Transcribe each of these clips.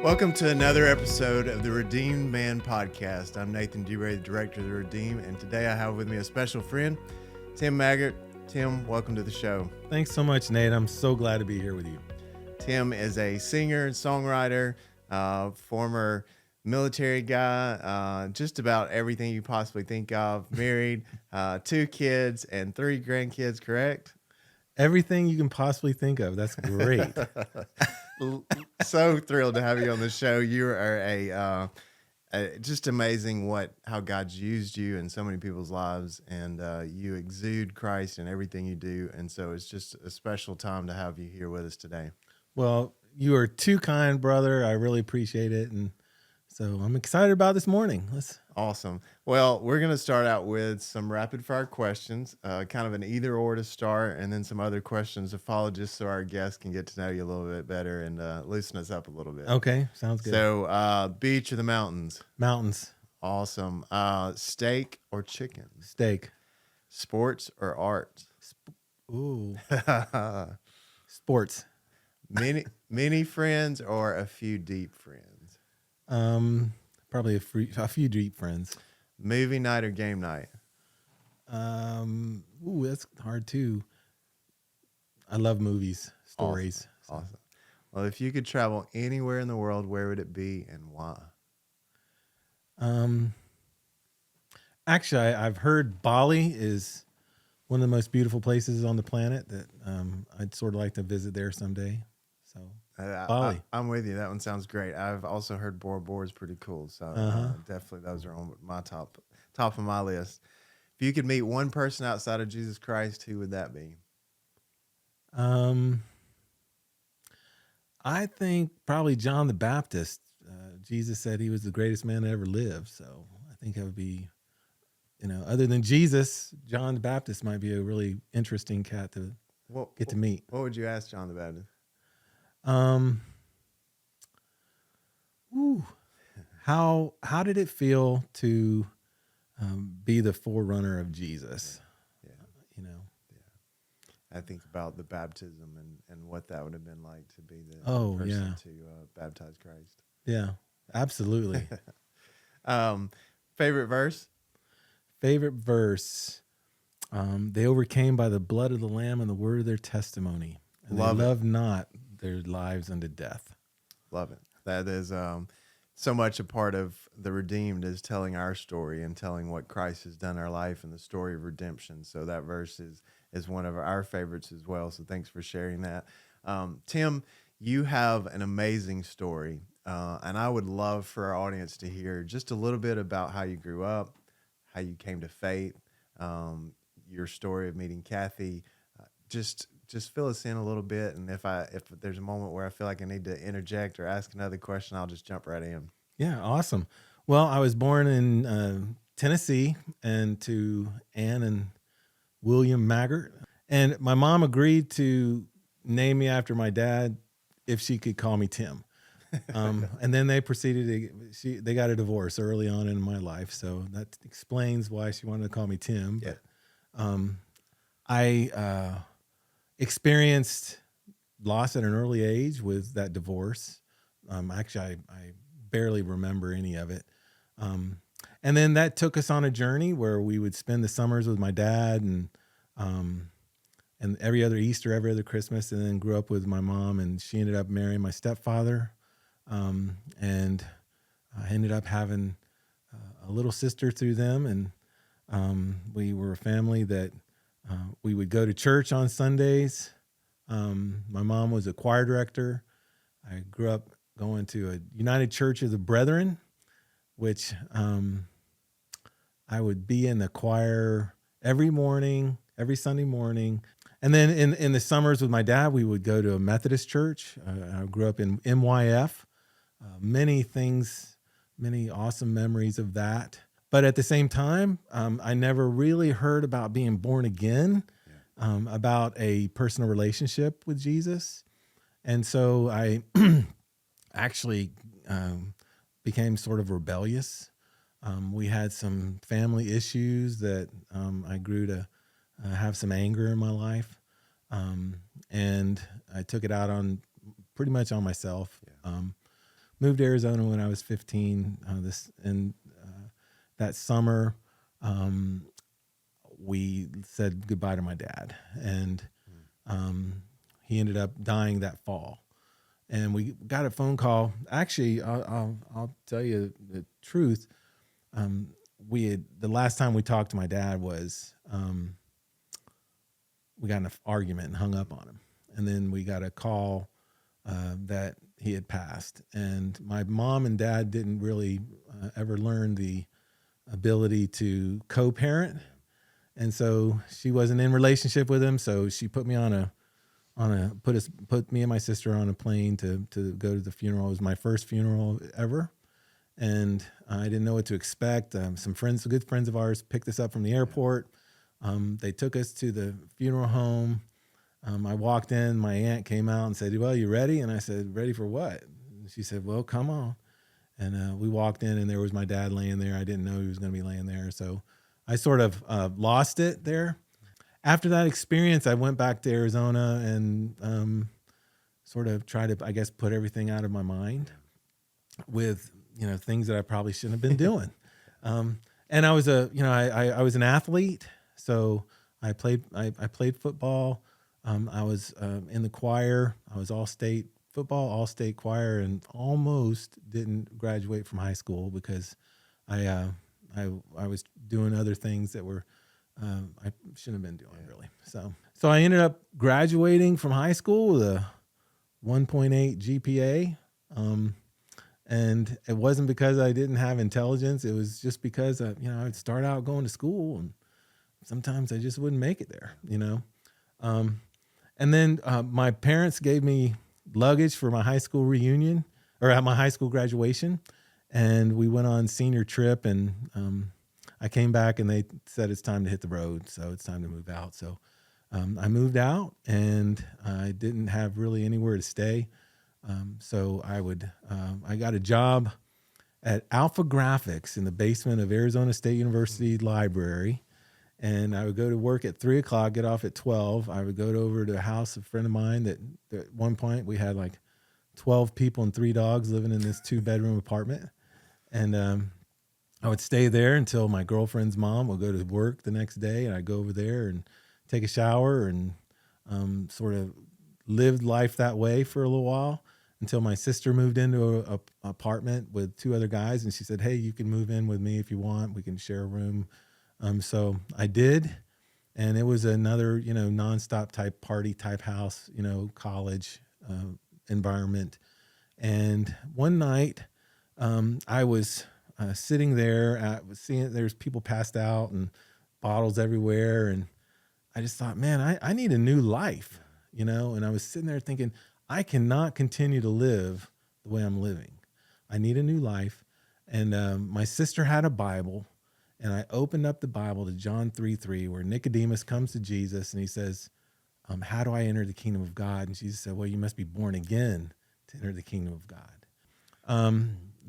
Welcome to another episode of the Redeemed Man Podcast. I'm Nate Dewberry, the director of the Redeem, and today I have with me a special friend, Tim Maggart. Tim, welcome to the show. Thanks so much, Nate. I'm so glad to be here with you. Tim is a singer and songwriter, former military guy, just about everything you possibly think of. Married, 2 kids, and 3 grandkids, correct? Everything you can possibly think of. That's great. So thrilled to have you on the show. You are just amazing how God's used you in so many people's lives, and you exude Christ in everything you do. And so it's just a special time to have you here with us today. Well, you are too kind, brother. I really appreciate it. And so I'm excited about this morning. Awesome. Well, we're going to start out with some rapid fire questions, kind of an either or to start, and then some other questions to follow, just so our guests can get to know you a little bit better and loosen us up a little bit. Okay, sounds good. So, beach or the mountains? Mountains. Awesome. Steak or chicken? Steak. Sports or art? Ooh. Sports. Many friends or a few deep friends? Probably a few deep friends. Movie night or game night? That's hard too. I love movies, stories. Awesome. Well, if you could travel anywhere in the world, where would it be and why? Actually, I've heard Bali is one of the most beautiful places on the planet that I'd sort of like to visit there someday. So Bali. I'm with you. That one sounds great. I've also heard Bora Bora is pretty cool. So definitely those are on my top of my list. If you could meet one person outside of Jesus Christ, who would that be? I think probably John the Baptist. Jesus said he was the greatest man that ever lived. So I think that would be, other than Jesus, John the Baptist might be a really interesting cat to get to meet. What would you ask John the Baptist? How did it feel to be the forerunner of Jesus? Yeah. I think about the baptism and what that would have been like to be the person to baptize Christ. Yeah, absolutely. Favorite verse? Favorite verse. They overcame by the blood of the Lamb and the word of their testimony. And they loved not their lives unto death. Love it. That is so much a part of the Redeemed, is telling our story and telling what Christ has done in our life and the story of redemption. So that verse is one of our favorites as well. So thanks for sharing that. Tim, you have an amazing story, and I would love for our audience to hear just a little bit about how you grew up, how you came to faith, your story of meeting Kathy. Just fill us in a little bit, and if there's a moment where I feel like I need to interject or ask another question, I'll just jump right in. Yeah, awesome. Well, I was born in Tennessee, and to Ann and William Maggart, and my mom agreed to name me after my dad if she could call me Tim. And then they proceeded they got a divorce early on in my life, so that explains why she wanted to call me Tim. Yeah. But I experienced loss at an early age with that divorce. Actually, I barely remember any of it. And then that took us on a journey where we would spend the summers with my dad and every other Easter, every other Christmas, and then grew up with my mom, and she ended up marrying my stepfather. And I ended up having a little sister through them. And we were a family that we would go to church on Sundays. My mom was a choir director. I grew up going to a United Church of the Brethren, which I would be in the choir every Sunday morning. And then in the summers with my dad, we would go to a Methodist church. I grew up in MYF. Many awesome memories of that. But at the same time, I never really heard about being born again, about a personal relationship with Jesus. And so I actually became sort of rebellious. We had some family issues that I grew to have some anger in my life. And I took it out on pretty much on myself. moved to Arizona when I was 15. That summer, we said goodbye to my dad, and he ended up dying that fall. And we got a phone call. Actually, I'll tell you the truth. The last time we talked to my dad was we got in an argument and hung up on him, and then we got a call that he had passed. And my mom and dad didn't really ever learn the ability to co-parent, and so she wasn't in relationship with him. So she put me put me and my sister on a plane to go to the funeral. It was my first funeral ever, and I didn't know what to expect. Some good friends of ours, picked us up from the airport. They took us to the funeral home. I walked in, my aunt came out and said, "Well, you ready?" And I said, "Ready for what?" And she said, "Well, come on." And we walked in, and there was my dad laying there. I didn't know he was going to be laying there. So I sort of lost it there. After that experience, I went back to Arizona and sort of tried to, I guess, put everything out of my mind with, things that I probably shouldn't have been doing. And I was I was an athlete. So I played football. I was in the choir. I was all-state football, all-state choir, and almost didn't graduate from high school because I was doing other things that were I shouldn't have been doing, really. So I ended up graduating from high school with a 1.8 GPA. And it wasn't because I didn't have intelligence. It was just because I'd start out going to school, and sometimes I just wouldn't make it there, And then my parents gave me luggage for my high school reunion, or at my high school graduation, and we went on senior trip, and I came back and they said it's time to hit the road, so it's time to move out. So I moved out, and I didn't have really anywhere to stay. So I got a job at Alpha Graphics in the basement of Arizona State University Library. And I would go to work at 3:00, get off at 12. I would go over to a house of a friend of mine that at one point we had like 12 people and 3 dogs living in this 2-bedroom apartment. And I would stay there until my girlfriend's mom would go to work the next day. And I'd go over there and take a shower and sort of lived life that way for a little while until my sister moved into a apartment with 2 other guys. And she said, "Hey, you can move in with me if you want. We can share a room." So I did. And it was another, nonstop type party type house, college environment. And one night I was sitting there, seeing there's people passed out and bottles everywhere. And I just thought, man, I need a new life, And I was sitting there thinking, I cannot continue to live the way I'm living. I need a new life. And my sister had a Bible, and I opened up the Bible to John 3:3, where Nicodemus comes to Jesus and he says, "How do I enter the kingdom of God?" And Jesus said, "Well, you must be born again to enter the kingdom of God."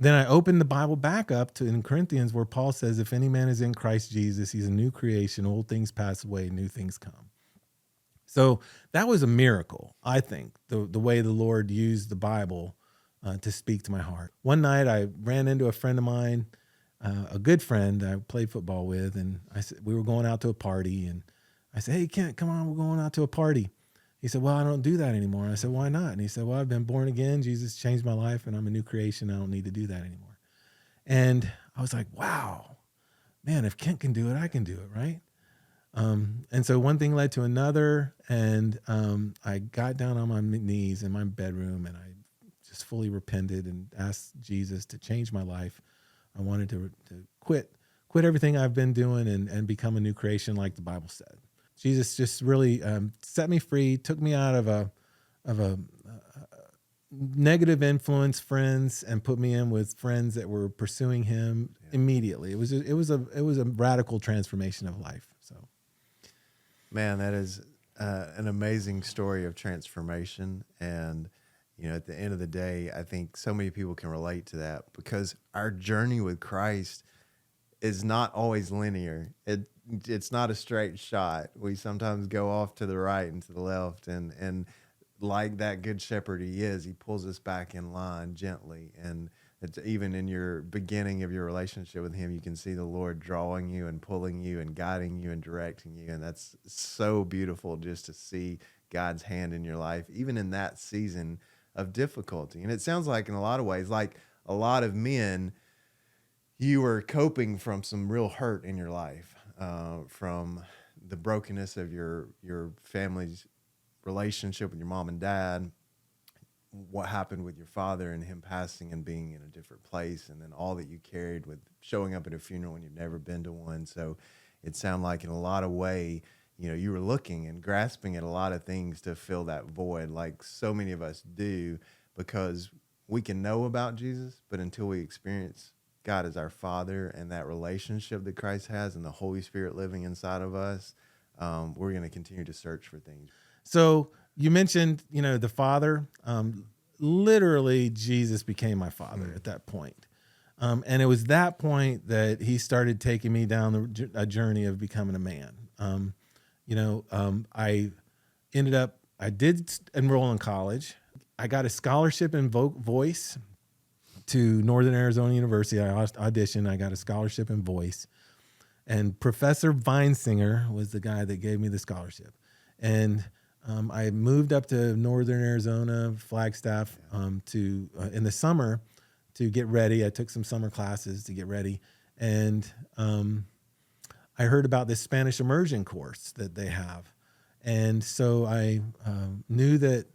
Then I opened the Bible back up to in Corinthians, where Paul says, "If any man is in Christ Jesus, he's a new creation. Old things pass away, new things come." So that was a miracle, I think, the way the Lord used the Bible to speak to my heart. One night I ran into a friend of mine, a good friend I played football with, and I said, we were going out to a party, and I said, "Hey, Kent, come on, we're going out to a party." He said, "Well, I don't do that anymore." And I said, "Why not?" And he said, "Well, I've been born again. Jesus changed my life, and I'm a new creation. I don't need to do that anymore." And I was like, wow, man, if Kent can do it, I can do it, right? And so one thing led to another, and I got down on my knees in my bedroom, and I just fully repented and asked Jesus to change my life. I wanted to quit everything I've been doing and become a new creation like the Bible said. Jesus just really set me free, took me out of a negative influence friends and put me in with friends that were pursuing him immediately. It was a radical transformation of life. So, man, that is an amazing story of transformation. And at the end of the day, I think so many people can relate to that because our journey with Christ is not always linear. It's not a straight shot. We sometimes go off to the right and to the left, and like that good shepherd he is, he pulls us back in line gently. And it's even in your beginning of your relationship with him, you can see the Lord drawing you and pulling you and guiding you and directing you. And that's so beautiful just to see God's hand in your life, even in that season of difficulty. And it sounds like in a lot of ways, like a lot of men, you were coping from some real hurt in your life, from the brokenness of your family's relationship with your mom and dad, what happened with your father and him passing and being in a different place, and then all that you carried with showing up at a funeral when you've never been to one. So it sounded like in a lot of way, you were looking and grasping at a lot of things to fill that void, like so many of us do, because we can know about Jesus, but until we experience God as our Father and that relationship that Christ has and the Holy Spirit living inside of us, we're going to continue to search for things. So you mentioned, the Father. Literally, Jesus became my Father at that point. And it was that point that he started taking me down a journey of becoming a man. I did enroll in college. I got a scholarship in voice to Northern Arizona University. I auditioned. I got a scholarship in voice. And Professor Weinsinger was the guy that gave me the scholarship. And I moved up to Northern Arizona, Flagstaff, in the summer to get ready. I took some summer classes to get ready. And I heard about this Spanish immersion course that they have. And so I knew that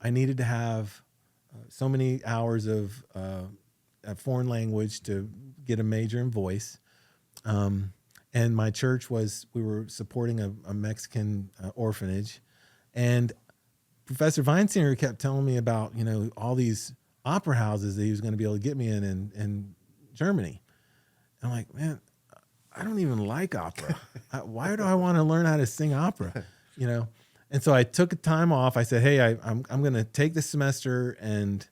I needed to have so many hours of a foreign language to get a major in voice. And my church we were supporting a Mexican orphanage. And Professor Weinsinger kept telling me about, all these opera houses that he was going to be able to get me in Germany. And I'm like, man, I don't even like opera. Why do I want to learn how to sing opera? And so I took a time off. I said, hey, I'm going to take this semester and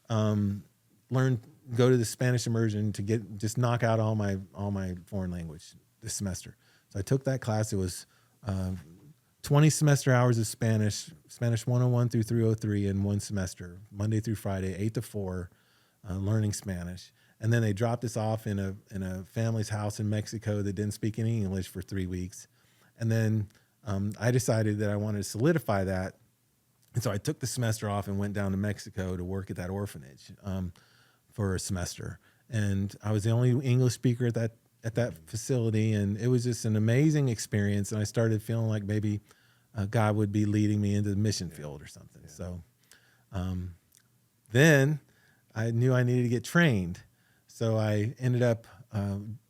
go to the Spanish immersion to just knock out all my foreign language this semester. So I took that class. It was 20 semester hours of Spanish 101 through 303 in one semester, Monday through Friday, 8 to 4, learning Spanish. And then they dropped us off in a family's house in Mexico that didn't speak any English for 3 weeks. And then I decided that I wanted to solidify that. And so I took the semester off and went down to Mexico to work at that orphanage for a semester. And I was the only English speaker at that facility. And it was just an amazing experience. And I started feeling like maybe God would be leading me into the mission field or something. Yeah. So then I knew I needed to get trained. So I ended up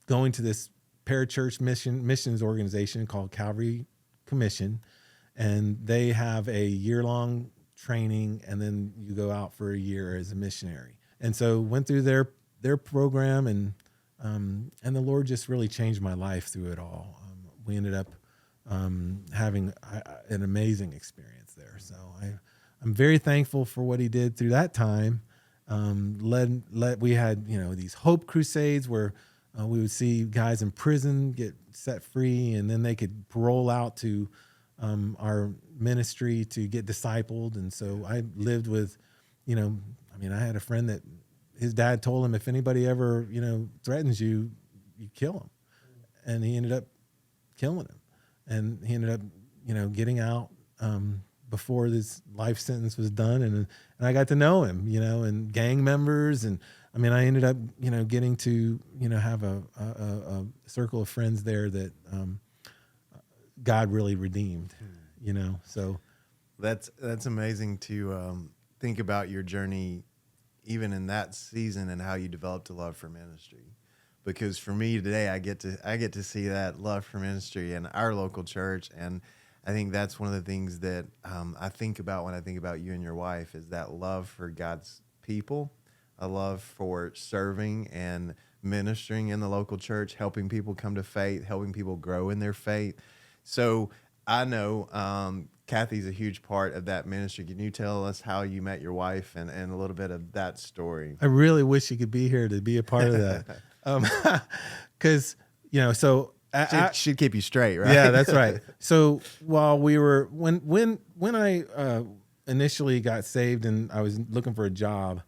going to this parachurch missions organization called Calvary Commission, and they have a year-long training, and then you go out for a year as a missionary. And so went through their program, and the Lord just really changed my life through it all. We ended up having an amazing experience there. So I'm very thankful for what He did through that time. We had these hope crusades where we would see guys in prison get set free, and then they could parole out to our ministry to get discipled. And so I lived with, I had a friend that his dad told him, if anybody ever, threatens you, you kill him. And he ended up killing him. And he ended up, getting out before this life sentence was done. And I got to know him, and gang members. And I ended up, getting to, have a circle of friends there that God really redeemed, so. That's amazing to think about your journey, even in that season, and how you developed a love for ministry. Because for me today, I get to see that love for ministry in our local church. And I think that's one of the things that I think about when I think about you and your wife, is that love for God's people, a love for serving and ministering in the local church, helping people come to faith, helping people grow in their faith. So I know Kathy's a huge part of that ministry. Can you tell us how you met your wife and a little bit of that story? I really wish you could be here to be a part of that. Because, so she'd keep you straight, right? Yeah, that's right. So while we were, when I initially got saved and I was looking for a job,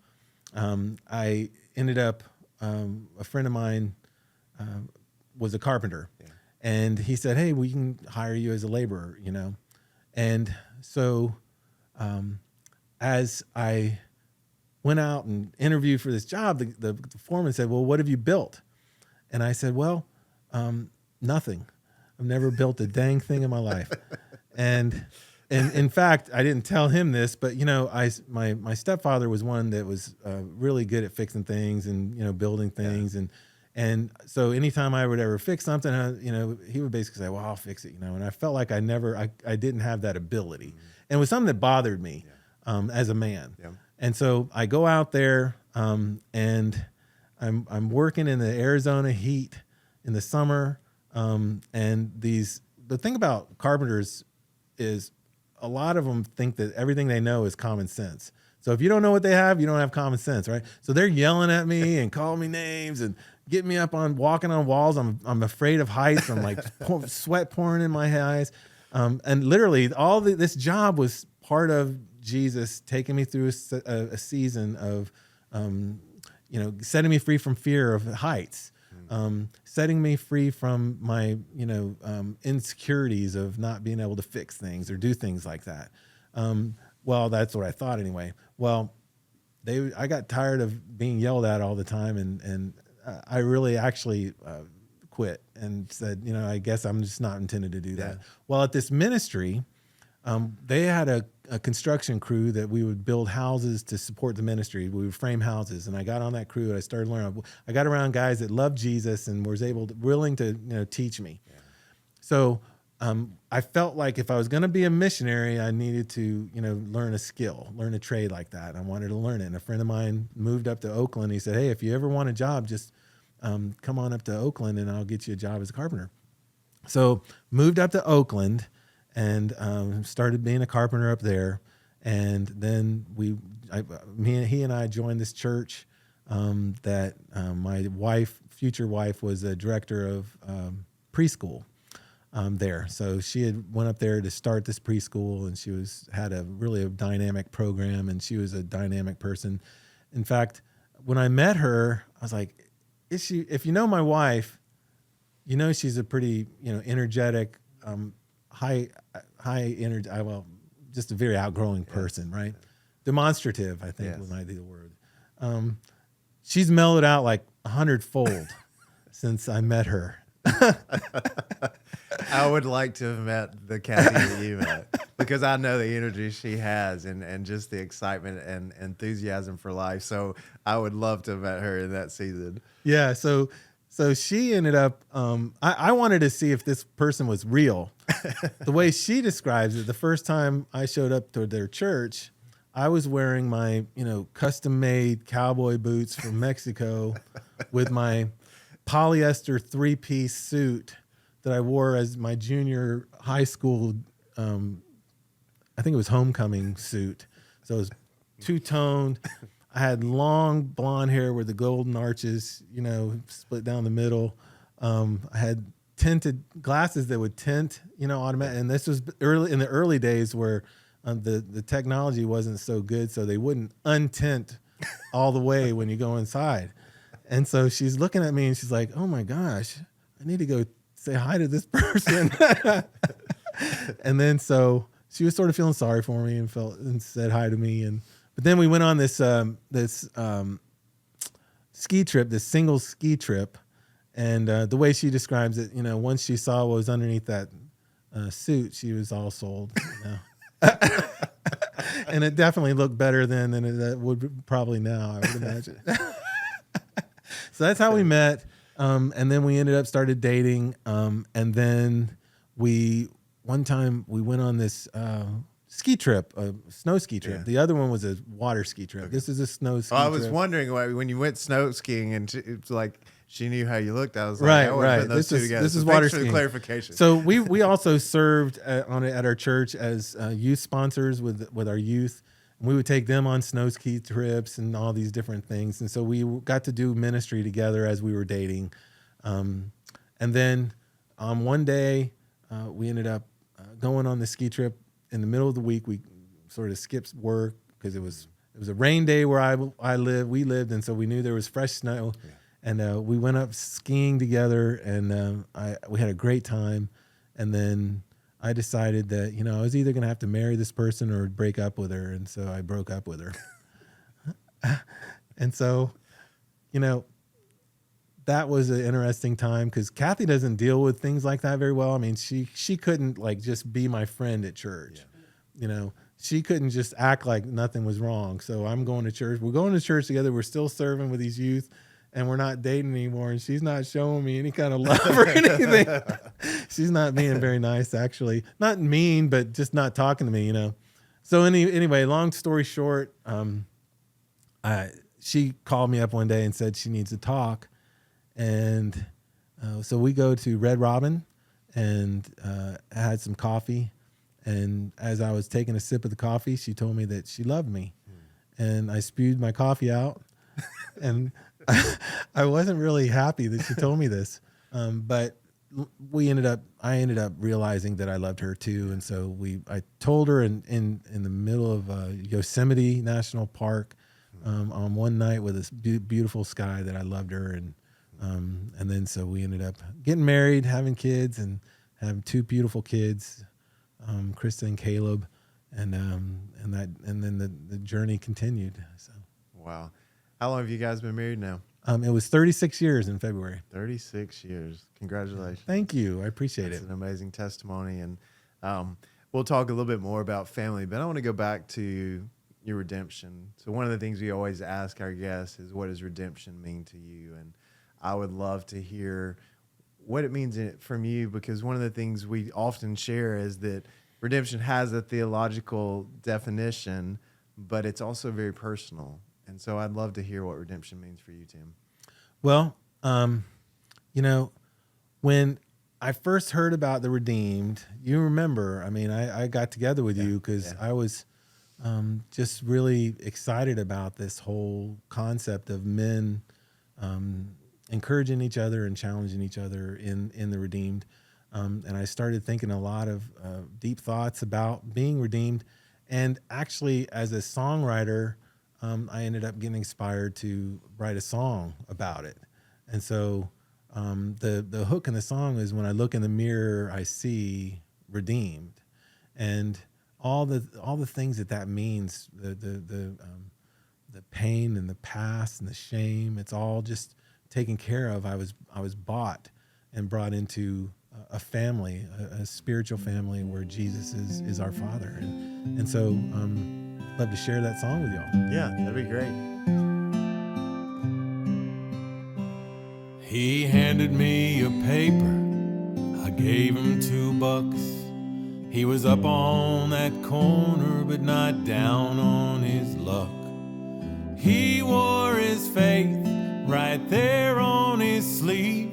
I ended up, a friend of mine was a carpenter, and he said, "Hey, we can hire you as a laborer," And so as I went out and interviewed for this job, the foreman said, "Well, what have you built?" And I said, "Well, nothing. I've never built a dang thing in my life." And in fact, I didn't tell him this, but my stepfather was one that was really good at fixing things and building things, and so anytime I would ever fix something, he would basically say, "Well, I'll fix it," And I felt like I didn't have that ability, and it was something that bothered me as a man. Yeah. And so I go out there, and I'm working in the Arizona heat in the summer, and the thing about carpenters is a lot of them think that everything they know is common sense. So if you don't know what they have, you don't have common sense, right? So they're yelling at me and calling me names and getting me up on walking on walls. I'm afraid of heights. I'm like sweat pouring in my eyes, and literally this job was part of Jesus taking me through a season of, setting me free from fear of heights, setting me free from my, insecurities of not being able to fix things or do things like that. Well, that's what I thought anyway. Well, I got tired of being yelled at all the time, and I really actually quit and said, I guess I'm just not intended to do that. Well, at this ministry, they had a construction crew that we would build houses to support the ministry. We would frame houses, and I got on that crew and I started learning. I got around guys that loved Jesus and was willing to teach me. Yeah. So I felt like if I was going to be a missionary, I needed to learn a skill, learn a trade like that. I wanted to learn it. And a friend of mine moved up to Oakland. He said, "Hey, if you ever want a job, just come on up to Oakland and I'll get you a job as a carpenter." So moved up to Oakland and started being a carpenter up there. And then he and I joined this church that my future wife was a director of preschool there. So she had went up there to start this preschool, and she had a really dynamic program, and she was a dynamic person. In fact, when I met her, I was like, if you know my wife, she's a pretty, energetic, high energy. Just a very outgoing person, right? Demonstrative, I think might be the word. She's mellowed out like 100-fold since I met her. I would like to have met the Kathy that you met, because I know the energy she has and just the excitement and enthusiasm for life. So I would love to have met her in that season. Yeah. So she ended up, I wanted to see if this person was real. The way she describes it, the first time I showed up to their church, I was wearing my, custom-made cowboy boots from Mexico with my polyester 3-piece suit that I wore as my junior high school, I think it was homecoming suit. So it was two-toned. I had long blonde hair with the golden arches, split down the middle. I had tinted glasses that would tint, automatic. And this was in the early days where the technology wasn't so good, so they wouldn't untint all the way when you go inside. And so she's looking at me and she's like, "Oh my gosh, I need to go say hi to this person." And then so she was sort of feeling sorry for me and said hi to me. But then we went on this ski trip, this single ski trip. And the way she describes it, once she saw what was underneath that suit, she was all sold. And it definitely looked better then than it would probably now, I would imagine. So that's how we met. And then we started dating. And then one time we went on this ski trip, a snow ski trip. Yeah. The other one was a water ski trip. Okay. This is a snow ski trip. I was wondering when you went snow skiing and it's like she knew how you looked. I was like, right. Put those two together. This is water skiing. For the clarification. So we also served at our church as youth sponsors with our youth. And we would take them on snow ski trips and all these different things. And so we got to do ministry together as we were dating. And then one day we ended up going on the ski trip. In the middle of the week, we sort of skipped work because it was a rain day where we lived, and so we knew there was fresh snow. Yeah. And we went up skiing together, and we had a great time. And then I decided that, I was either going to have to marry this person or break up with her. And so I broke up with her. And so, that was an interesting time because Kathy doesn't deal with things like that very well. I mean, she couldn't just be my friend at church. Yeah. She couldn't just act like nothing was wrong. So I'm going to church. We're going to church together. We're still serving with these youth. And we're not dating anymore, and she's not showing me any kind of love or anything. She's not being very nice, actually. Not mean, but just not talking to me, So anyway, long story short, she called me up one day and said she needs to talk. And so we go to Red Robin and had some coffee. And as I was taking a sip of the coffee, she told me that she loved me. And I spewed my coffee out. And I wasn't really happy that she told me this, but I ended up realizing that I loved her too, and so I told her in the middle of Yosemite National Park on one night with this beautiful sky that I loved her, and then so we ended up getting married, having kids, and having 2 beautiful kids, Krista and Caleb, and then the journey continued. So wow. How long have you guys been married now? It was 36 years in February. 36 years. Congratulations. Thank you. I appreciate it. It's an amazing testimony. And we'll talk a little bit more about family, but I want to go back to your redemption. So one of the things we always ask our guests is, what does redemption mean to you? And I would love to hear what it means from you, because one of the things we often share is that redemption has a theological definition, but it's also very personal. And so I'd love to hear what redemption means for you, Tim. Well, when I first heard about the redeemed, you remember, I got together with you because I was just really excited about this whole concept of men encouraging each other and challenging each other in the redeemed. And I started thinking a lot of deep thoughts about being redeemed. And actually, as a songwriter, I ended up getting inspired to write a song about it. And so the hook in the song is, when I look in the mirror, I see redeemed. And all the things that means, the pain and the past and the shame, it's all just taken care of. I was bought and brought into a family, a spiritual family where Jesus is our Father. And so love to share that song with y'all. Yeah, that'd be great. He handed me a paper, I gave him $2. He was up on that corner, but not down on his luck. He wore his faith right there on his sleeve.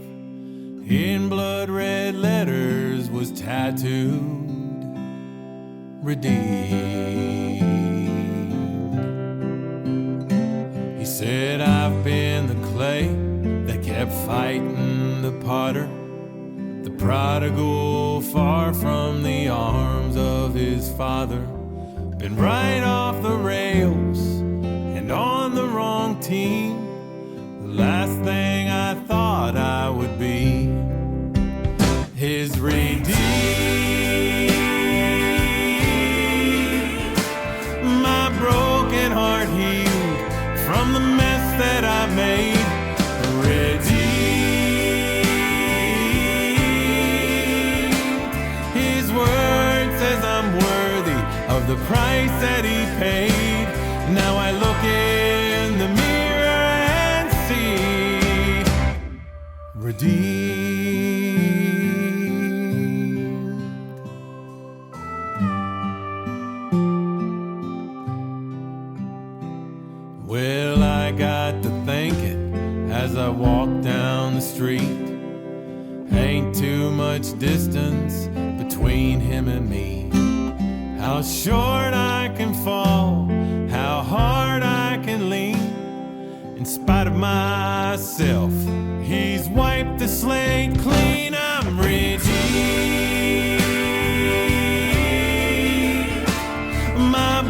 In blood red letters was tattooed, redeemed. He said, I've been the clay that kept fighting the potter, the prodigal far from the arms of his father. Been right off the rails and on the wrong team. The last thing I thought I would be, his redeemed. My broken heart healed from the mess that I made. Redeemed. His word says I'm worthy of the price that he paid. Now I look in the mirror and see redeemed. Well, I got to thinking as I walked down the street, ain't too much distance between him and me. How short I can fall, how hard I can lean. In spite of myself, he's wiped the slate clean. I'm redeemed. My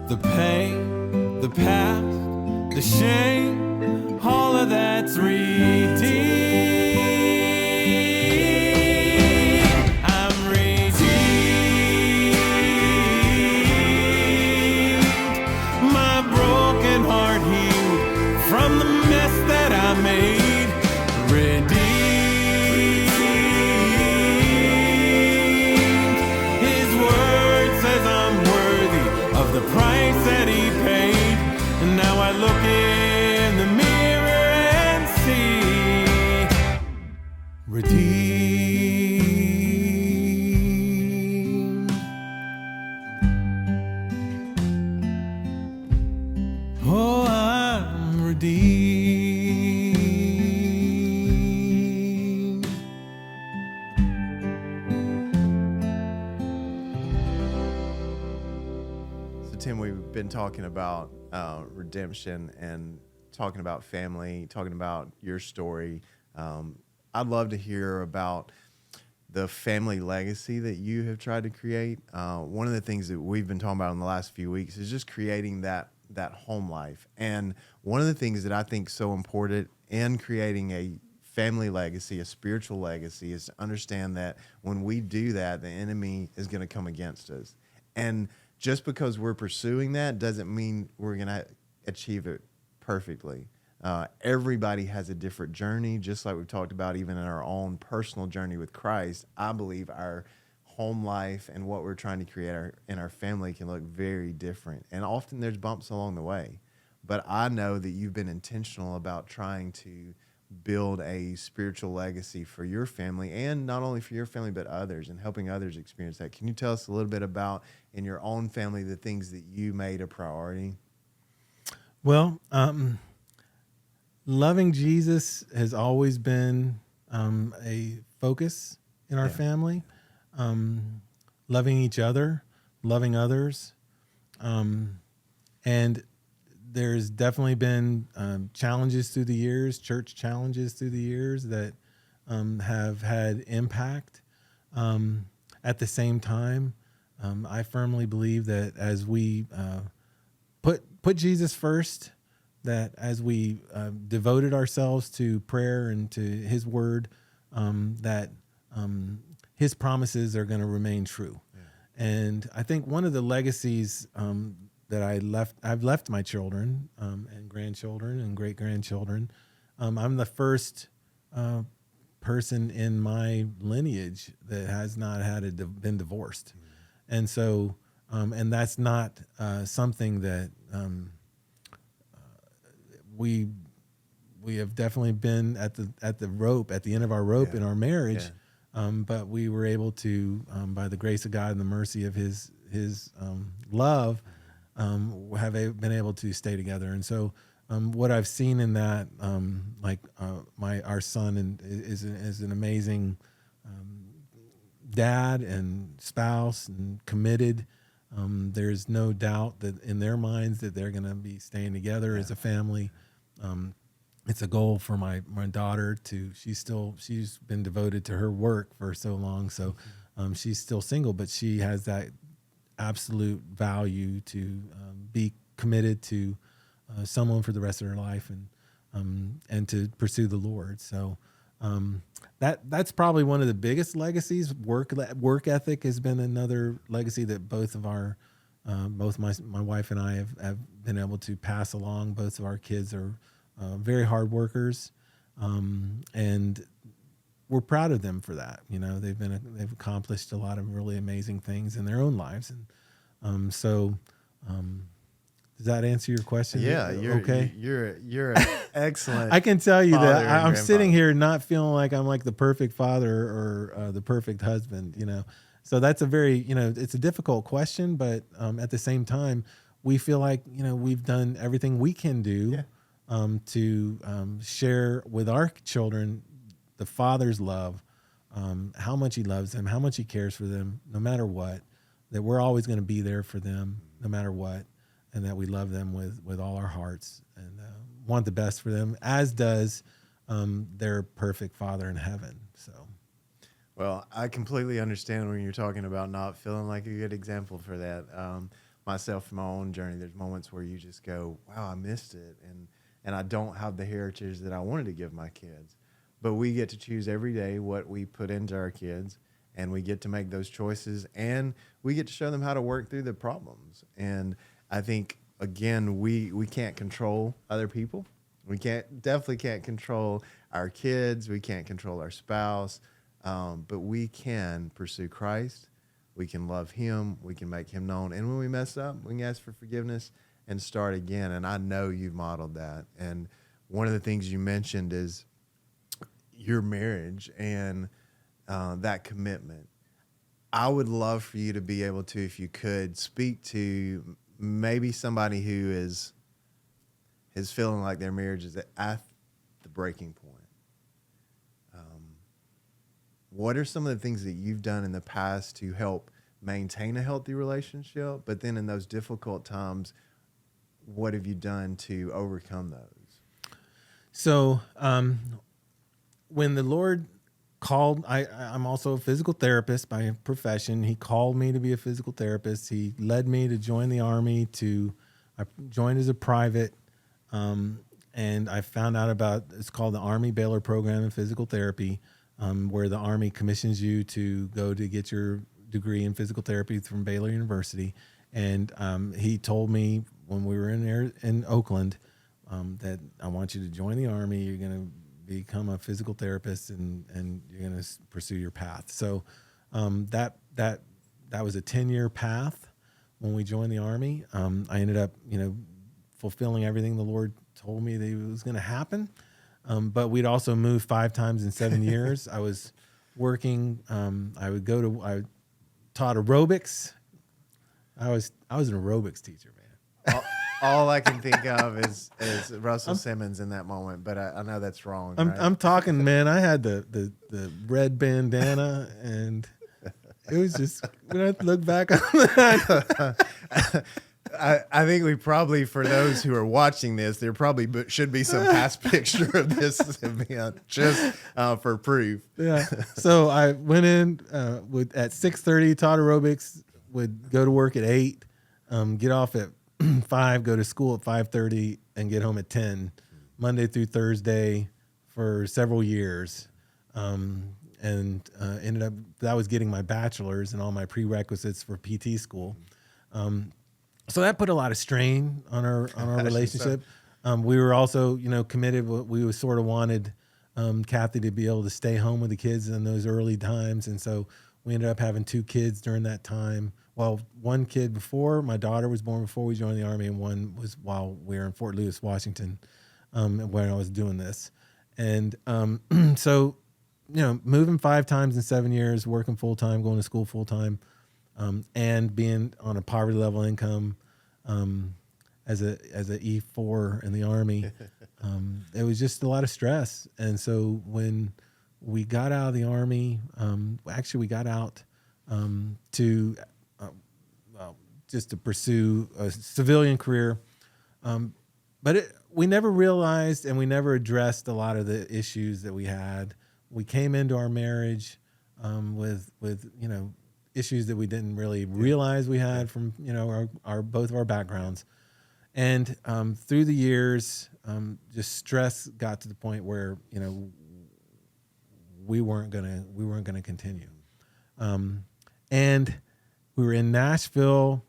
The pain, the past, the shame, all of that's redeemed. I'm redeemed. My broken heart healed from the mess that I made. Redeemed. His word says I'm worthy of the price that he paid. And now I look in the mirror and see redeemed. Oh, I'm redeemed. So, Tim, we've been talking about redemption and talking about family, talking about your story. I'd love to hear about the family legacy that you have tried to create. One of the things that we've been talking about in the last few weeks is just creating that home life. And one of the things that I think is so important in creating a family legacy, a spiritual legacy, is to understand that when we do that, the enemy is going to come against us. And just because we're pursuing that doesn't mean we're going to achieve it perfectly. Everybody has a different journey, just like we've talked about even in our own personal journey with Christ. I believe our home life and what we're trying to create in our family can look very different. And often there's bumps along the way. But I know that you've been intentional about trying to build a spiritual legacy for your family, and not only for your family, but others, and helping others experience that. Can you tell us a little bit about, in your own family, the things that you made a priority? Well, loving Jesus has always been a focus in our family. Loving each other, loving others. And there's definitely been challenges through the years, church challenges through the years that have had impact. At the same time, I firmly believe that as we put Jesus first, that as we devoted ourselves to prayer and to his word, that his promises are going to remain true. Yeah. And I think one of the legacies that I've left my children and grandchildren and great-grandchildren. I'm the first person in my lineage that has not been divorced. Mm-hmm. And so, and that's not something that we have definitely been at the end of our rope in our marriage. Yeah. But we were able to, by the grace of God and the mercy of his love, have been able to stay together. And so what I've seen in that, our son is an amazing dad and spouse and committed. There's no doubt that in their minds that they're going to be staying together as a family. It's a goal for my daughter she's been devoted to her work for so long. So she's still single, but she has that absolute value to be committed to someone for the rest of her life and to pursue the Lord. So that's probably one of the biggest legacies. Work ethic has been another legacy that both my wife and I have been able to pass along. Both of our kids are very hard workers, and we're proud of them for that. You know, they've accomplished a lot of really amazing things in their own lives, and does that answer your question? Yeah, you're an excellent. I can tell you that I'm sitting here not feeling like I'm like the perfect father or the perfect husband. You know, so that's a very it's a difficult question, but at the same time, we feel like we've done everything we can do. Yeah. To share with our children the Father's love, how much he loves them, how much he cares for them, no matter what, that we're always going to be there for them, no matter what, and that we love them with all our hearts and want the best for them, as does their perfect Father in heaven. So, well, I completely understand when you're talking about not feeling like a good example for that. myself in my own journey, there's moments where you just go, wow, I missed it. And I don't have the heritage that I wanted to give my kids. But we get to choose every day what we put into our kids, and we get to make those choices, and we get to show them how to work through the problems. And I think, again, we can't control other people. We definitely can't control our kids. We can't control our spouse, but we can pursue Christ. We can love him. We can make him known. And when we mess up, we can ask for forgiveness and start again. And I know you've modeled that. And one of the things you mentioned is your marriage and that commitment. I would love for you to be able to, if you could, speak to maybe somebody who is feeling like their marriage is at the breaking point. What are some of the things that you've done in the past to help maintain a healthy relationship? But then in those difficult times, what have you done to overcome those? So when the Lord called, I'm also a physical therapist by profession. He called me to be a physical therapist. He led me to join the Army. I joined as a private, and I found out about, it's called the Army Baylor Program in Physical Therapy, where the Army commissions you to go to get your degree in physical therapy from Baylor University. And he told me when we were in Oakland that I want you to join the Army. You're going to become a physical therapist, and you're going to pursue your path. So that was a 10-year path when we joined the Army. I ended up, fulfilling everything the Lord told me that it was going to happen. But we'd also moved 5 times in 7 years. I was working. I taught aerobics. I was an aerobics teacher, man. All I can think of is Russell Simmons in that moment, but I know that's wrong. I'm talking, man. I had the red bandana, and it was just, when I look back on that. I think we probably, for those who are watching this, there probably should be some past picture of this event just for proof. Yeah. So I went in at 6:30, taught aerobics, would go to work at 8, get off at 5, go to school at 5:30, and get home at 10, Monday through Thursday for several years. And ended up, that was getting my bachelor's and all my prerequisites for PT school. So that put a lot of strain on our relationship. We were also, committed. We sort of wanted Kathy to be able to stay home with the kids in those early times, and so we ended up having 2 kids during that time. Well, 1 kid before my daughter was born, before we joined the Army, and 1 was while we were in Fort Lewis, Washington, when I was doing this. And so, moving 5 times in 7 years, working full time, going to school full time. And being on a poverty level income as a E4 in the Army, it was just a lot of stress. And so when we got out of the Army, we got out to just to pursue a civilian career, but we never realized and we never addressed a lot of the issues that we had. We came into our marriage with issues that we didn't really realize we had from our both of our backgrounds, and through the years, just stress got to the point where we weren't gonna continue, and we were in Nashville.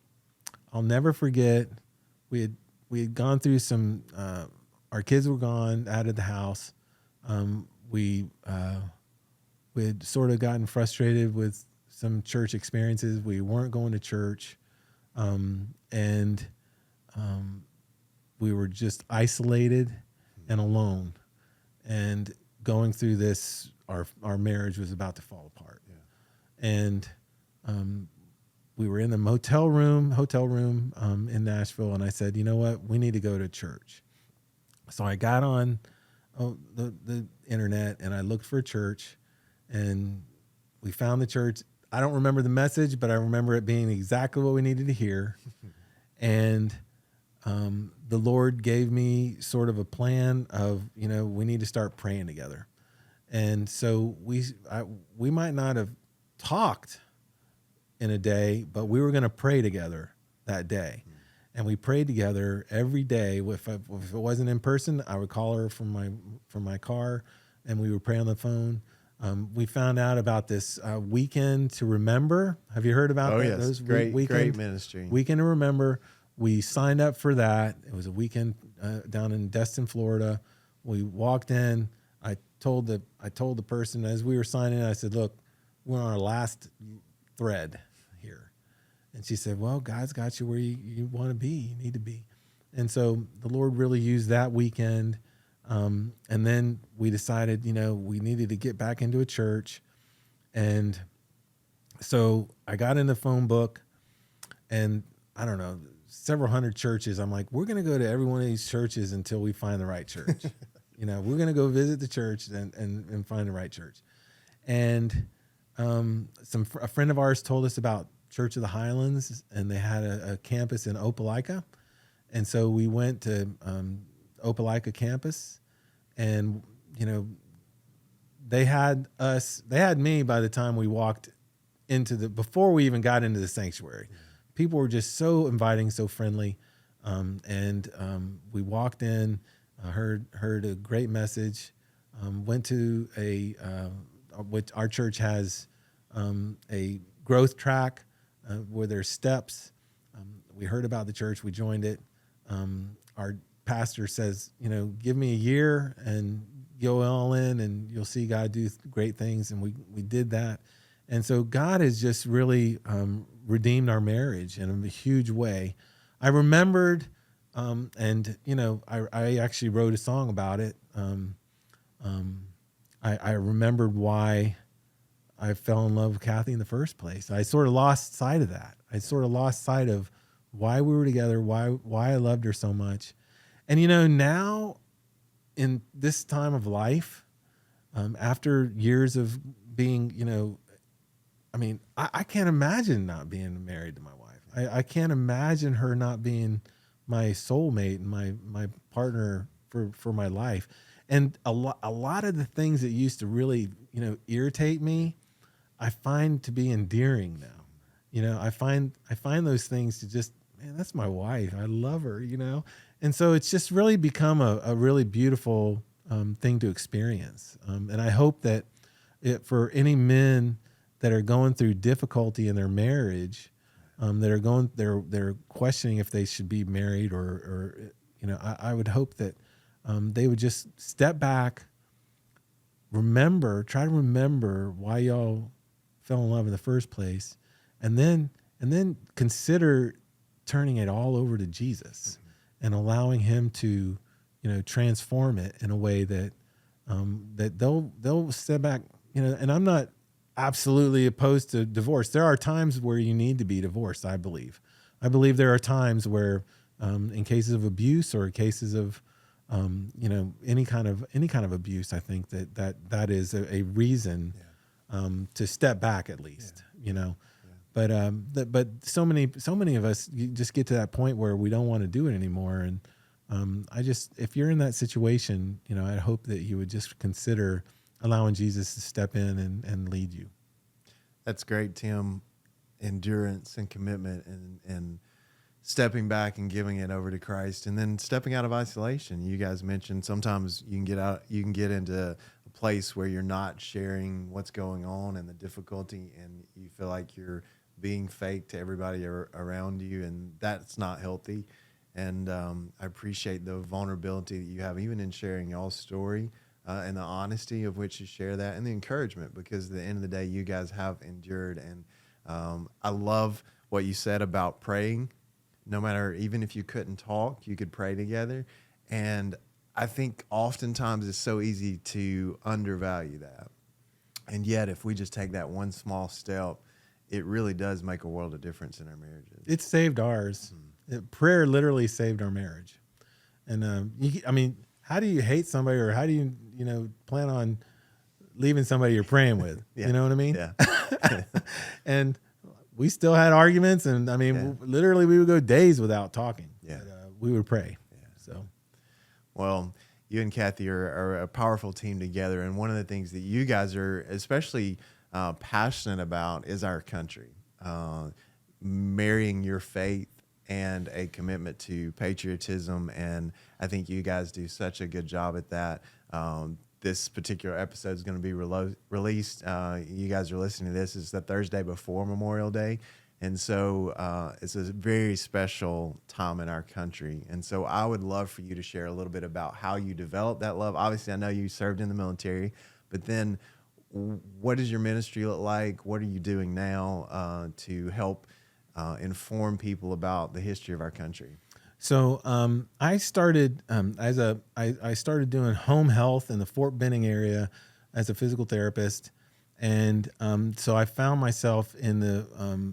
I'll never forget, we had gone through some. Our kids were gone out of the house. We had sort of gotten frustrated with some church experiences. We weren't going to church, and we were just isolated and alone. And going through this, our marriage was about to fall apart. Yeah. And we were in the hotel room in Nashville, and I said, you know what, we need to go to church. So I got on the internet and I looked for a church, and we found the church. I don't remember the message, but I remember it being exactly what we needed to hear. And the Lord gave me sort of a plan of, we need to start praying together. And so we might not have talked in a day, but we were going to pray together that day. And we prayed together every day. If it wasn't in person, I would call her from my car, and we would pray on the phone. We found out about this weekend to remember. Have you heard about that? Yes. Those great weekend ministry. Weekend to remember. We signed up for that. It was a weekend down in Destin, Florida. We walked in. I told the person as we were signing in, I said, "Look, we're on our last thread here." And she said, "Well, God's got you where you want to be. You need to be." And so the Lord really used that weekend. And then we decided, we needed to get back into a church. And so I got in the phone book, and I don't know, several hundred churches. I'm like, we're going to go to every one of these churches until we find the right church. We're going to go visit the church and find the right church. And a friend of ours told us about Church of the Highlands, and they had a campus in Opelika. And so we went to Opelika campus, and, they had me by the time we walked before we even got into the sanctuary. People were just so inviting, so friendly. And we walked in, heard a great message, went to which our church has a growth track where there's steps. We heard about the church, we joined it. Our pastor says, give me a year and go all in, and you'll see God do great things. And we did that. And so God has just really redeemed our marriage in a huge way. I remembered, I actually wrote a song about it. I remembered why I fell in love with Kathy in the first place. I sort of lost sight of that. I sort of lost sight of why we were together, why I loved her so much. And, now in this time of life, after years of being, I can't imagine not being married to my wife. I can't imagine her not being my soulmate and my partner for my life. And a lot of the things that used to really, irritate me, I find to be endearing now. I find those things to just, man, that's my wife. I love her, And so it's just really become a really beautiful thing to experience. And I hope that for any men that are going through difficulty in their marriage, they're questioning if they should be married or I would hope that they would just step back, try to remember why y'all fell in love in the first place, and then consider turning it all over to Jesus and allowing him to, transform it in a way that they'll step back, and I'm not absolutely opposed to divorce. There are times where you need to be divorced, I believe. I believe there are times where in cases of abuse or cases of any kind of abuse, I think that is a reason to step back at least, But so many of us, you just get to that point where we don't want to do it anymore. And if you're in that situation, I hope that you would just consider allowing Jesus to step in and lead you. That's great, Tim. Endurance and commitment and stepping back and giving it over to Christ, and then stepping out of isolation. You guys mentioned sometimes you can get into a place where you're not sharing what's going on and the difficulty, and you feel like you're being fake to everybody around you, and that's not healthy. And I appreciate the vulnerability that you have, even in sharing y'all's story, and the honesty of which you share that, and the encouragement, because at the end of the day, you guys have endured. And I love what you said about praying. No matter, even if you couldn't talk, you could pray together. And I think oftentimes it's so easy to undervalue that. And yet, if we just take that one small step, it really does make a world of difference in our marriages. It saved ours. Prayer literally saved our marriage. And how do you hate somebody, or how do you plan on leaving somebody you're praying with? Yeah. You know what I mean? Yeah. And we still had arguments, and literally we would go days without talking. Yeah. But, we would pray. Yeah. So, well, you and Kathy are a powerful team together, and one of the things that you guys are especially passionate about is our country, marrying your faith and a commitment to patriotism. And I think you guys do such a good job at that. This particular episode is going to be released. You guys are listening to this. It's the Thursday before Memorial Day. And so it's a very special time in our country. And so I would love for you to share a little bit about how you developed that love. Obviously, I know you served in the military, but then what does your ministry look like? What are you doing now to help inform people about the history of our country? So I started I started doing home health in the Fort Benning area as a physical therapist, and so I found myself in the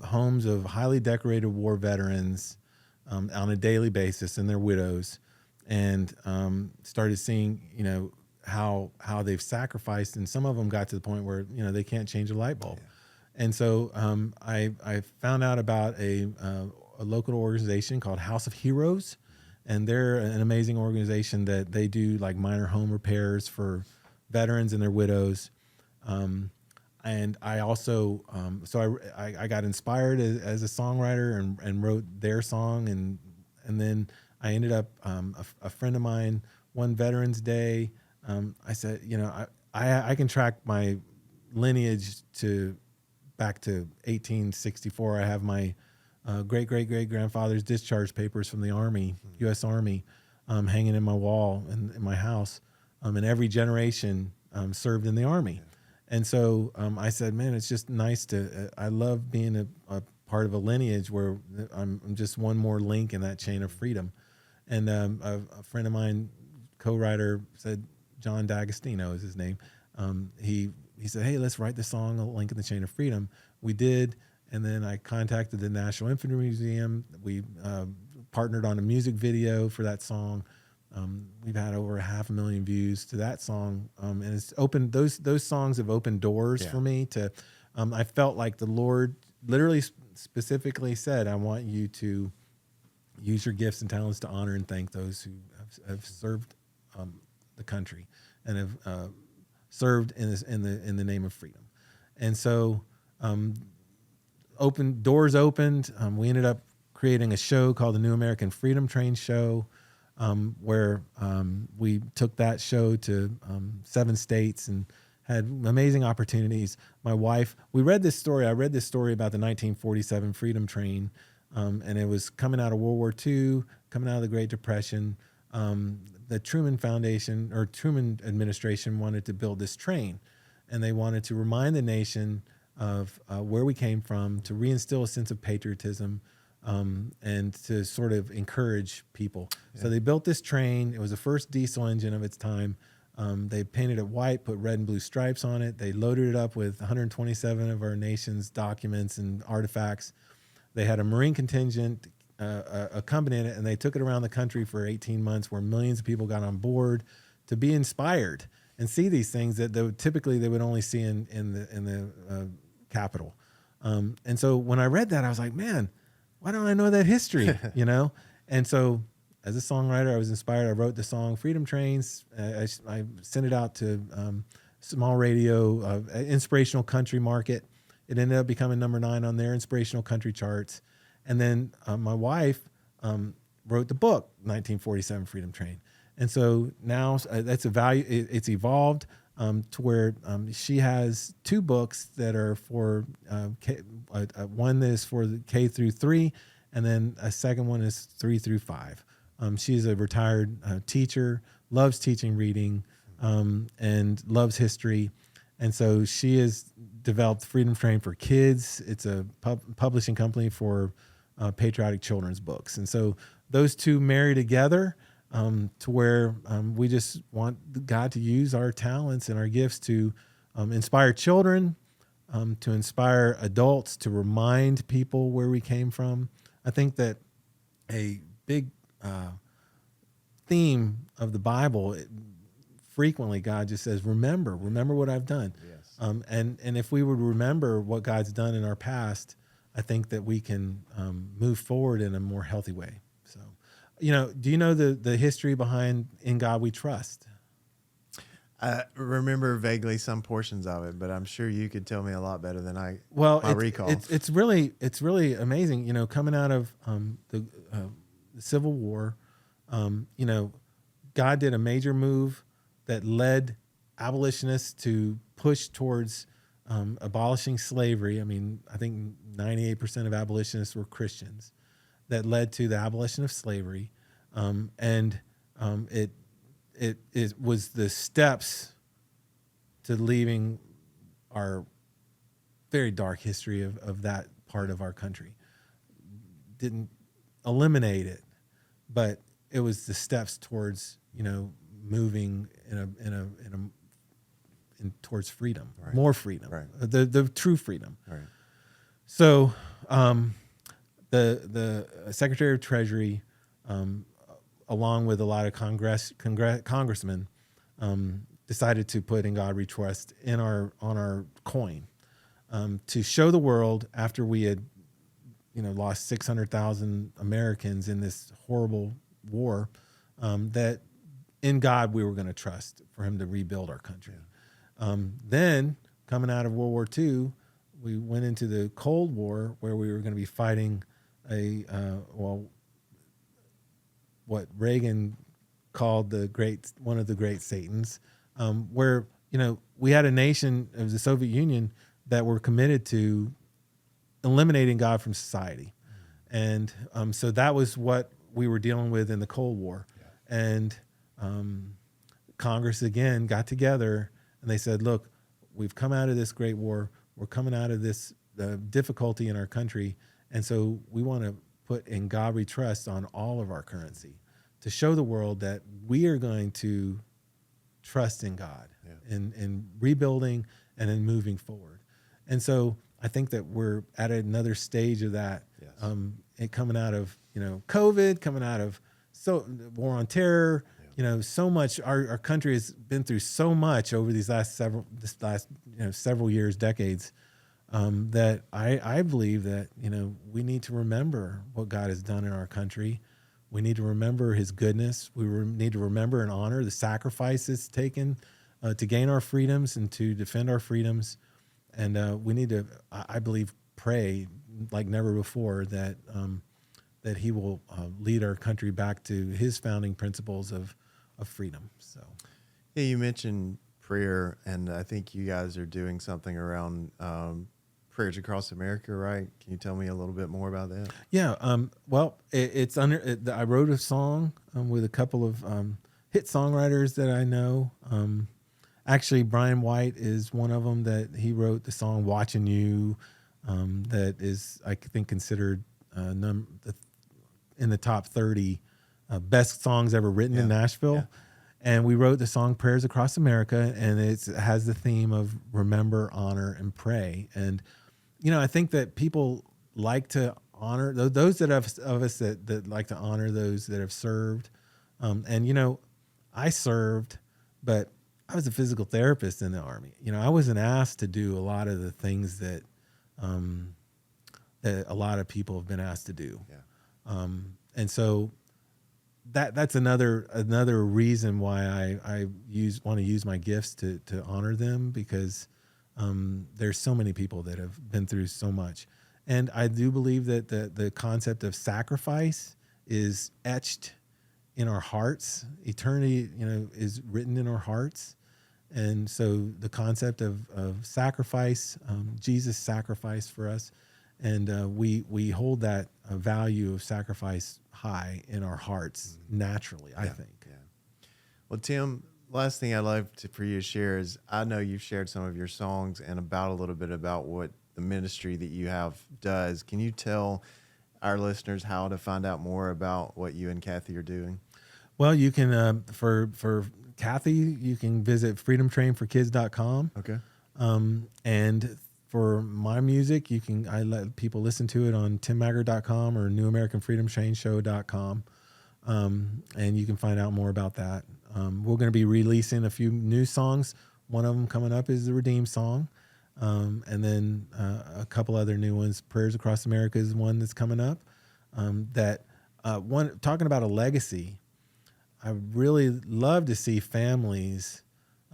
homes of highly decorated war veterans on a daily basis and their widows, and started seeing how they've sacrificed, and some of them got to the point where they can't change a light bulb, and so I found out about a local organization called House of Heroes, and they're an amazing organization that they do like minor home repairs for veterans and their widows. And I also, I got inspired as a songwriter and wrote their song, and then I ended up a friend of mine one Veterans Day. I said, I can track my lineage back to 1864. I have my great-great-great-grandfather's discharge papers from the Army, U.S. Army, hanging in my wall in my house. And every generation served in the Army. And so I said, man, it's just nice I love being a part of a lineage where I'm just one more link in that chain of freedom. And a friend of mine, co-writer, said, John D'Agostino is his name. He said, hey, let's write the song, A Link in the Chain of Freedom. We did. And then I contacted the National Infantry Museum. We partnered on a music video for that song. We've had over 500,000 views to that song, and it's opened. Those songs have opened doors for me. I felt like the Lord literally specifically said, "I want you to use your gifts and talents to honor and thank those who have served the country and have served in the name of freedom." And so. Doors opened. We ended up creating a show called the New American Freedom Train Show, where we took that show to 7 states and had amazing opportunities. My wife, I read this story about the 1947 Freedom Train, and it was coming out of World War II, coming out of the Great Depression. The Truman Foundation or Truman administration wanted to build this train, and they wanted to remind the nation of where we came from, to reinstill a sense of patriotism, and to sort of encourage people. Yeah. So they built this train. It was the first diesel engine of its time. They painted it white, put red and blue stripes on it. They loaded it up with 127 of our nation's documents and artifacts. They had a Marine contingent accompanying it, and they took it around the country for 18 months where millions of people got on board to be inspired and see these things that typically they would only see in the capital. And so when I read that, I was like, man, why don't I know that history? And so as a songwriter, I was inspired. I wrote the song Freedom Trains. I sent it out to small radio, inspirational country market. It ended up becoming number 9 on their inspirational country charts. And then my wife wrote the book, 1947 Freedom Train. And so now that's it's evolved to where she has 2 books that are for one that is for the K through 3, and then a second one is 3 through 5. She's a retired teacher, loves teaching reading, and loves history. And so she has developed Freedom Train for Kids. It's a publishing company for patriotic children's books. And so those 2 marry together to where we just want God to use our talents and our gifts to inspire children, to inspire adults, to remind people where we came from. I think that a big theme of the Bible, frequently God just says, remember what I've done. Yes. And if we would remember what God's done in our past, I think that we can move forward in a more healthy way. So, do you know the history behind In God We Trust? I remember vaguely some portions of it, but I'm sure you could tell me a lot better than my recall. It's really amazing. Coming out of the Civil War, God did a major move that led abolitionists to push towards abolishing slavery. I mean, I think 98% of abolitionists were Christians. That led to the abolition of slavery, and it was the steps to leaving our very dark history of that part of our country. Didn't eliminate it, but it was the steps towards moving towards freedom, right. More freedom, right. the true freedom. Right. So the Secretary of Treasury, along with a lot of congressmen, decided to put "In God We Trust" on our coin, to show the world, after we had lost 600,000 Americans in this horrible war, that in God we were going to trust for Him to rebuild our country. Then, coming out of World War II, we went into the Cold War, where we were going to be fighting what Reagan called one of the great Satans, where we had a nation of the Soviet Union that were committed to eliminating God from society, and so that was what we were dealing with in the Cold War. And Congress again got together and they said, "Look, we've come out of this great war. We're coming out of this difficulty in our country, and so we want to put 'In God We Trust' on all of our currency, to show the world that we are going to trust in God in rebuilding and in moving forward." And so I think that we're at another stage of that. Yes. And coming out of COVID, coming out of war on terror, so much. Our country has been through so much over these last several years, decades. That I believe that we need to remember what God has done in our country. We need to remember His goodness. We need to remember and honor the sacrifices taken to gain our freedoms and to defend our freedoms. And we need to, I believe, pray like never before that He will lead our country back to His founding principles of freedom. So, yeah, you mentioned prayer, and I think you guys are doing something around Prayers Across America, right? Can you tell me a little bit more about that? Yeah. Well, it's under. I wrote a song with a couple of hit songwriters that I know. Actually, Brian White is one of them. That he wrote the song "Watching You," that is, I think, considered in the top 30 best songs ever written in Nashville. Yeah. And we wrote the song "Prayers Across America," and it has the theme of remember, honor, and pray. And I think that people like to honor those of us that like to honor those that have served. And I served, but I was a physical therapist in the Army. I wasn't asked to do a lot of the things that a lot of people have been asked to do. Yeah. And so that's another reason why I want to use my gifts to honor them, because there's so many people that have been through so much. And I do believe that the concept of sacrifice is etched in our hearts. Eternity, is written in our hearts. And so the concept of sacrifice, Jesus sacrificed for us, and we hold that value of sacrifice high in our hearts naturally, I think. Yeah. Well, Tim, last thing I'd love for you to share is, I know you've shared some of your songs and about a little bit about what the ministry that you have does. Can you tell our listeners how to find out more about what you and Kathy are doing? Well, you can, for Kathy, you can visit freedomtrainforkids.com. Okay. And for my music, I let people listen to it on timmaggart.com or newamericanfreedomtrainshow.com. And you can find out more about that. We're going to be releasing a few new songs. One of them coming up is the Redeem song. And then a couple other new ones. Prayers Across America is one that's coming up. Talking about a legacy. I really love to see families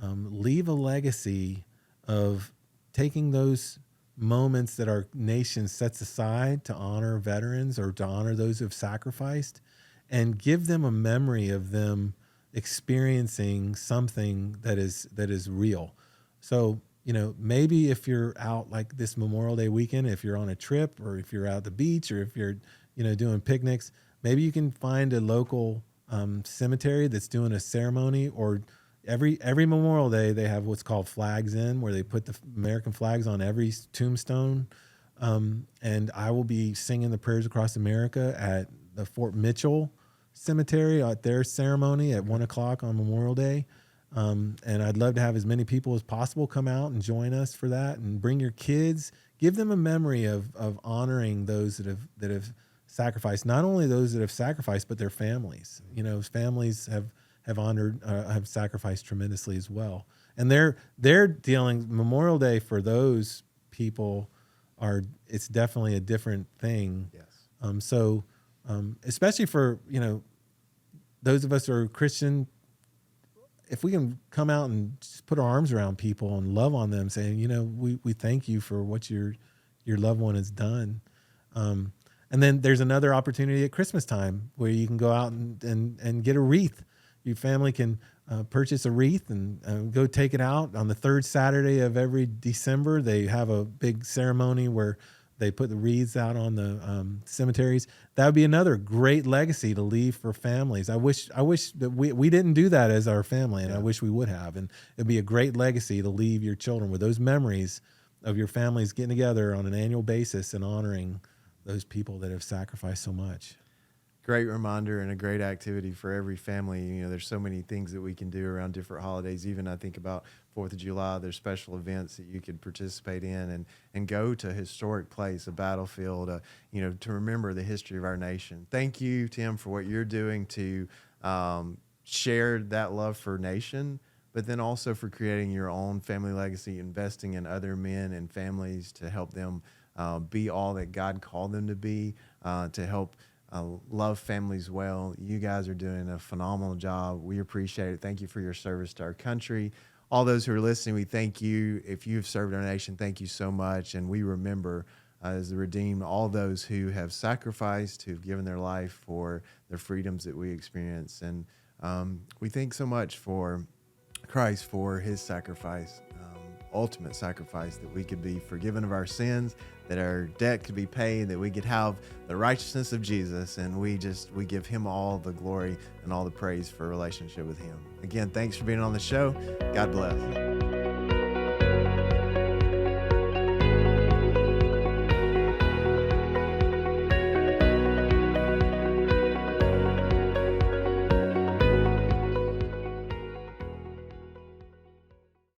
leave a legacy of taking those moments that our nation sets aside to honor veterans or to honor those who have sacrificed, and give them a memory of them experiencing something that is real. So, maybe if you're out like this Memorial Day weekend, if you're on a trip or if you're out at the beach or if you're, doing picnics, maybe you can find a local cemetery that's doing a ceremony, or every Memorial Day they have what's called flags in, where they put the American flags on every tombstone. And I will be singing the Prayers Across America at the Fort Mitchell Cemetery at their ceremony at 1:00 on Memorial Day. And I'd love to have as many people as possible come out and join us for that, and bring your kids, give them a memory of honoring those that have sacrificed, not only those that have sacrificed, but their families. Families have honored, have sacrificed tremendously as well. And they're dealing Memorial Day for those people it's definitely a different thing. Yes. So especially for, those of us who are Christian, if we can come out and just put our arms around people and love on them, saying, we thank you for what your loved one has done. And then there's another opportunity at Christmas time where you can go out and get a wreath. Your family can purchase a wreath and go take it out on the third Saturday of every December. They have a big ceremony where they put the wreaths out on the cemeteries. That would be another great legacy to leave for families. I wish that we didn't do that as our family, and I wish we would have. And it'd be a great legacy to leave your children with those memories of your families getting together on an annual basis and honoring those people that have sacrificed so much. Great reminder and a great activity for every family. There's so many things that we can do around different holidays. Even I think about 4th of July, there's special events that you could participate in and go to a historic place, a battlefield, to remember the history of our nation. Thank you, Tim, for what you're doing to share that love for nation, but then also for creating your own family legacy, investing in other men and families to help them be all that God called them to be, to help love families well. You guys are doing a phenomenal job. We appreciate it. Thank you for your service to our country. All those who are listening, we thank you. If you've served our nation, thank you so much. And we remember as the redeemed all those who have sacrificed, who've given their life for the freedoms that we experience. And we thank so much for Christ, for his sacrifice, ultimate sacrifice, that we could be forgiven of our sins, that our debt could be paid, that we could have the righteousness of Jesus, and we give him all the glory and all the praise for a relationship with him. Again, thanks for being on the show. God bless.